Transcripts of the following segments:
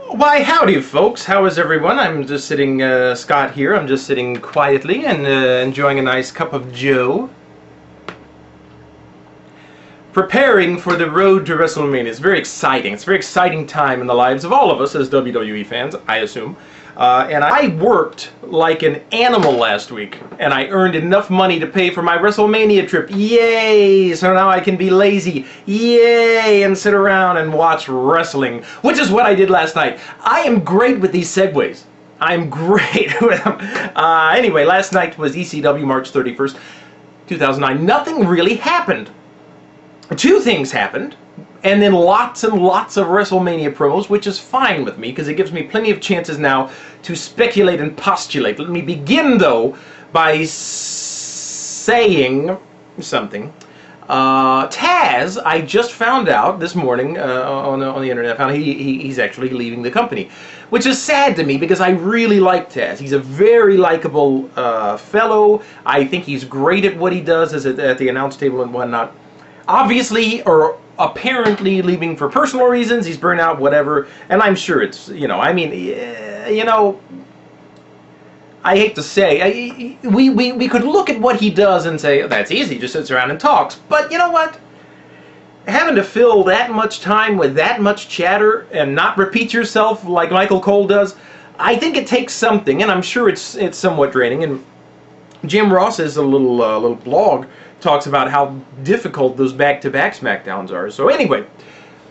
Why, howdy, folks. How is everyone? I'm just sitting, Scott here. I'm just sitting quietly and enjoying a nice cup of joe. Preparing for the road to Wrestlemania. It's very exciting. It's a very exciting time in the lives of all of us as WWE fans, I assume. And I worked like an animal last week, and I earned enough money to pay for my Wrestlemania trip. Yay! So now I can be lazy. Yay! And sit around and watch wrestling, which is what I did last night. I am great with these segues. I'm great with them. Anyway, last night was ECW, March 31st, 2009. Nothing really happened. Two things happened, and then lots and lots of WrestleMania promos, which is fine with me because it gives me plenty of chances now to speculate and postulate. Let me begin, though, by saying something. Taz, I just found out this morning on the internet, I found he's actually leaving the company, which is sad to me because I really like Taz. He's a very likable fellow. I think he's great at what he does at the announce table and whatnot. Obviously, or apparently leaving for personal reasons, he's burnt out, whatever, and I'm sure it's, I hate to say, we could look at what he does and say, oh, that's easy, he just sits around and talks, but you know what? Having to fill that much time with that much chatter and not repeat yourself like Michael Cole does, I think it takes something, and I'm sure it's somewhat draining, and Jim Ross's little blog talks about how difficult those back-to-back SmackDowns are. So anyway,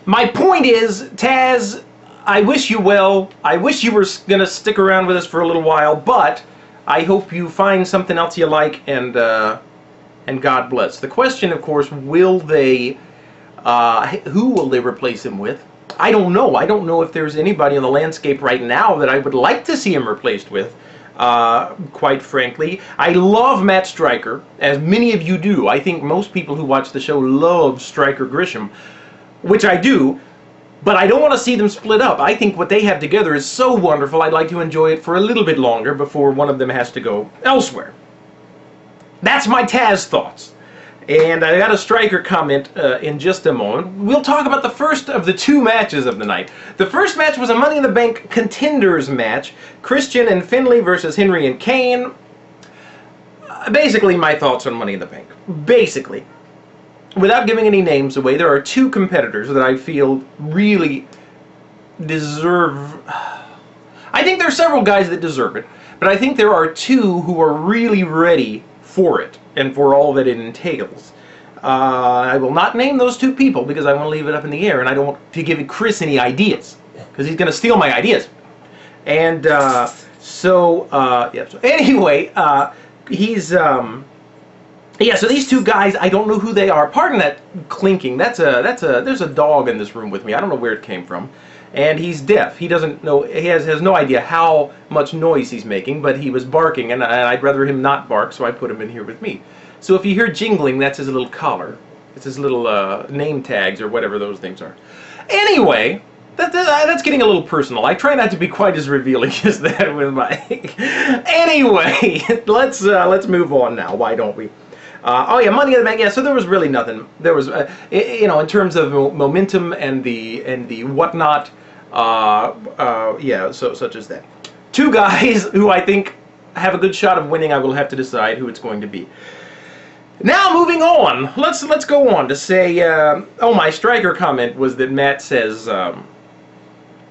my point is, Taz, I wish you well. I wish you were going to stick around with us for a little while, but I hope you find something else you like, and God bless. The question, of course, will they, who will they replace him with? I don't know. I don't know if there's anybody on the landscape right now that I would like to see him replaced with. Quite frankly, I love Matt Striker, as many of you do. I think most people who watch the show love Striker Grisham, which I do, but I don't want to see them split up. I think what they have together is so wonderful, I'd like to enjoy it for a little bit longer before one of them has to go elsewhere. That's my Taz thoughts. And I got a Striker comment in just a moment. We'll talk about the first of the two matches of the night. The first match was a Money in the Bank Contenders match. Christian and Finlay versus Henry and Kane. Basically, my thoughts on Money in the Bank. Basically, without giving any names away, there are two competitors that I feel really deserve... I think there are several guys that deserve it, but I think there are two who are really ready for it and for all that it entails. I will not name those two people because I want to leave it up in the air, and I don't want to give Chris any ideas because he's going to steal my ideas. And so anyway, he's so these two guys, I don't know who they are. Pardon that clinking. There's a dog in this room with me. I don't know where it came from. And he's deaf. He doesn't know, he has no idea how much noise he's making, but he was barking, and I'd rather him not bark, so I put him in here with me. So if you hear jingling, that's his little collar. It's his little name tags, or whatever those things are. Anyway, that's getting a little personal. I try not to be quite as revealing as that with my... Anyway, let's move on now. Why don't we? Oh yeah, Money in the Bank. Yeah, so there was really nothing. There was, in terms of momentum and the whatnot. Yeah, so such as that. Two guys who I think have a good shot of winning. I will have to decide who it's going to be. Now moving on. Let's go on to say. Oh, my Striker comment was that Matt says.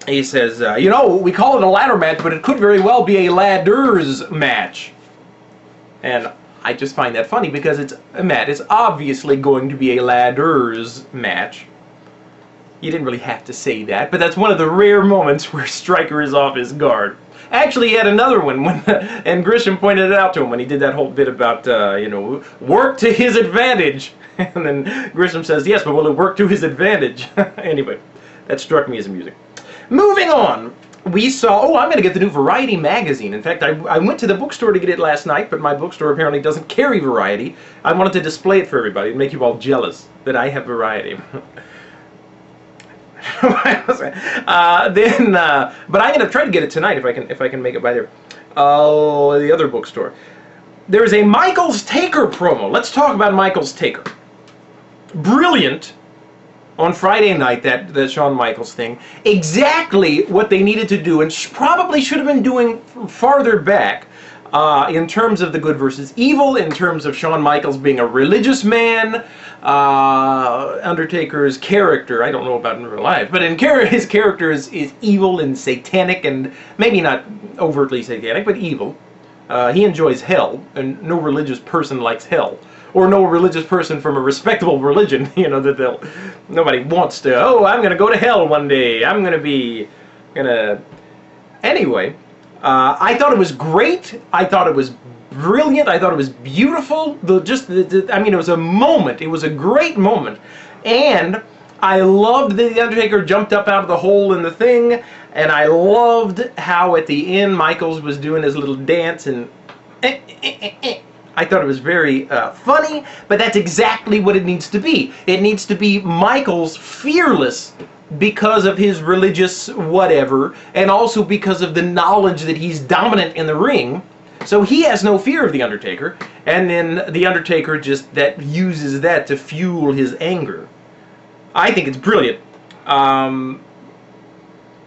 He says, we call it a ladder match, but it could very well be a ladders match. And I just find that funny because Matt, it's obviously going to be a ladders match. You didn't really have to say that, but that's one of the rare moments where Striker is off his guard. Actually, he had another one when, and Grisham pointed it out to him when he did that whole bit about, work to his advantage. And then Grisham says, yes, but will it work to his advantage? Anyway, that struck me as amusing. Moving on. We saw, I'm going to get the new Variety magazine. In fact, I went to the bookstore to get it last night, but my bookstore apparently doesn't carry Variety. I wanted to display it for everybody and make you all jealous that I have Variety. But I'm going to try to get it tonight if I can make it by there. Oh, the other bookstore. There is a Michaels Taker promo. Let's talk about Michaels Taker. Brilliant. on Friday night, that Shawn Michaels thing, exactly what they needed to do, and probably should have been doing farther back, in terms of the good versus evil, in terms of Shawn Michaels being a religious man, Undertaker's character, I don't know about in real life, but his character is evil and satanic, and maybe not overtly satanic, but evil. He enjoys hell, and no religious person likes hell. Or no religious person from a respectable religion, you know, nobody wants to, oh, I'm going to go to hell one day, Anyway, I thought it was great, I thought it was brilliant, I thought it was beautiful, I mean, it was a moment, it was a great moment, and I loved that The Undertaker jumped up out of the hole in the thing, and I loved how at the end Michaels was doing his little dance, and I thought it was very funny, but that's exactly what it needs to be. It needs to be Michaels fearless because of his religious whatever, and also because of the knowledge that he's dominant in the ring. So he has no fear of The Undertaker, and then The Undertaker just uses that to fuel his anger. I think it's brilliant.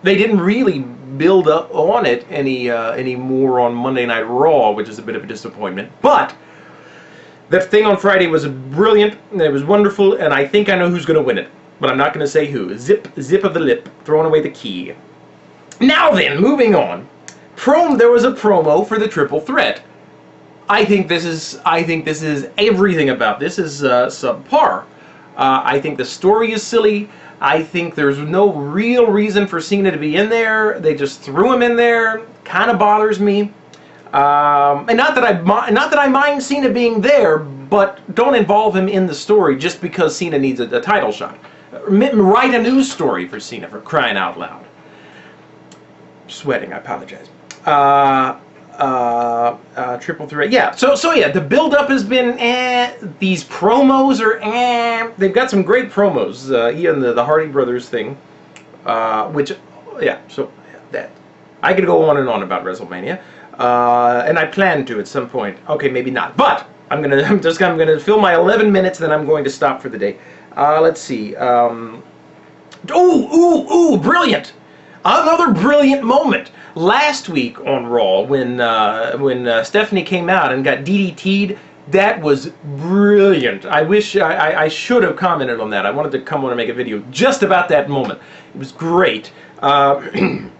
They didn't really build up on it any more on Monday Night Raw, which is a bit of a disappointment. But that thing on Friday was brilliant, and it was wonderful, and I think I know who's going to win it. But I'm not going to say who. Zip of the lip, throwing away the key. Now then, moving on. There was a promo for the Triple Threat. I think this is everything about this is subpar. I think the story is silly. I think there's no real reason for Cena to be in there. They just threw him in there. Kind of bothers me. And not that I mind Cena being there, but don't involve him in the story just because Cena needs a title shot. Write a news story for Cena, for crying out loud. Sweating, I apologize. Triple Threat. Yeah, so yeah, the build-up has been these promos are they've got some great promos, even the Hardy Brothers thing, which, yeah, so that. I could go on and on about WrestleMania, and I plan to at some point. Okay, maybe not, but I'm gonna fill my 11 minutes, then I'm going to stop for the day. Let's see. Brilliant! Another brilliant moment. Last week on Raw, when Stephanie came out and got DDT'd, that was brilliant. I wish I should have commented on that. I wanted to come on and make a video just about that moment. It was great. You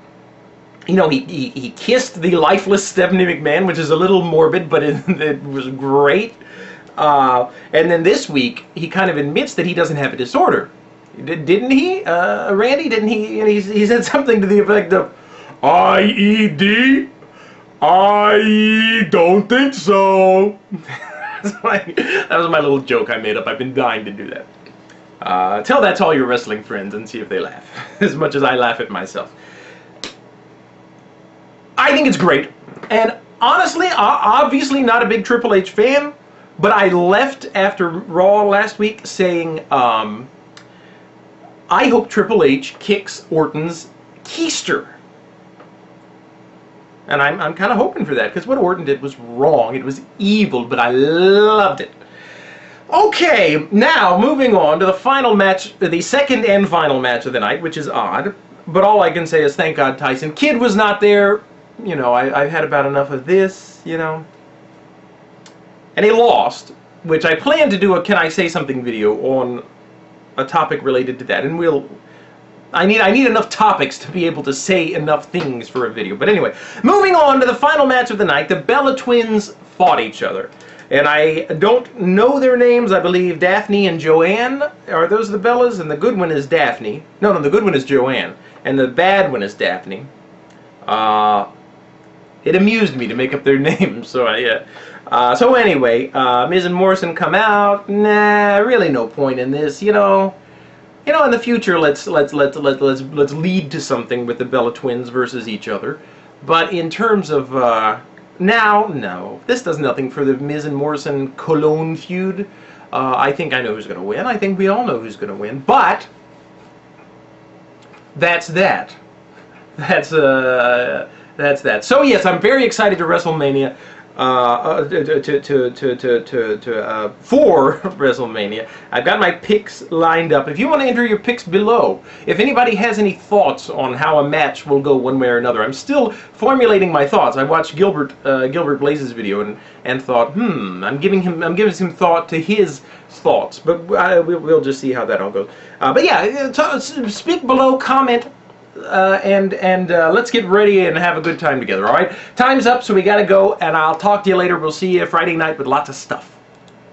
know, he kissed the lifeless Stephanie McMahon, which is a little morbid, but it was great. And then this week, he kind of admits that he doesn't have a disorder. Didn't he, Randy? Didn't he? He said something to the effect of, IED? I don't think so. That was my little joke I made up. I've been dying to do that. Tell that to all your wrestling friends and see if they laugh. As much as I laugh at myself. I think it's great. And honestly, obviously not a big Triple H fan, but I left after Raw last week saying, I hope Triple H kicks Orton's keister. And I'm kind of hoping for that, because what Orton did was wrong. It was evil, but I loved it. Okay, now moving on to the final match, the second and final match of the night, which is odd. But all I can say is thank God Tyson Kidd was not there. You know, I've had about enough of this, you know. And he lost, which I plan to do a Can I Say Something video on a topic related to that. And I need enough topics to be able to say enough things for a video. But anyway, moving on to the final match of the night, the Bella Twins fought each other. And I don't know their names. I believe Daphne and Joanne. Are those the Bellas? And the good one is Daphne. No, the good one is Joanne. And the bad one is Daphne. It amused me to make up their names. So yeah. So anyway, Miz and Morrison come out. Nah, really no point in this, you know. You know, in the future, let's lead to something with the Bella Twins versus each other. But in terms of now, no, this does nothing for the Miz and Morrison Cologne feud. I think I know who's going to win. I think we all know who's going to win. But that's that. That's that. So yes, I'm very excited to WrestleMania. for WrestleMania. I've got my picks lined up. If you want to enter your picks below, if anybody has any thoughts on how a match will go one way or another, I'm still formulating my thoughts. I watched Gilbert Blaze's video and thought, I'm giving some thought to his thoughts, but we'll just see how that all goes. But yeah, speak below, comment. Let's get ready and have a good time together, all right? Time's up, so we got to go, and I'll talk to you later. We'll see you Friday night with lots of stuff.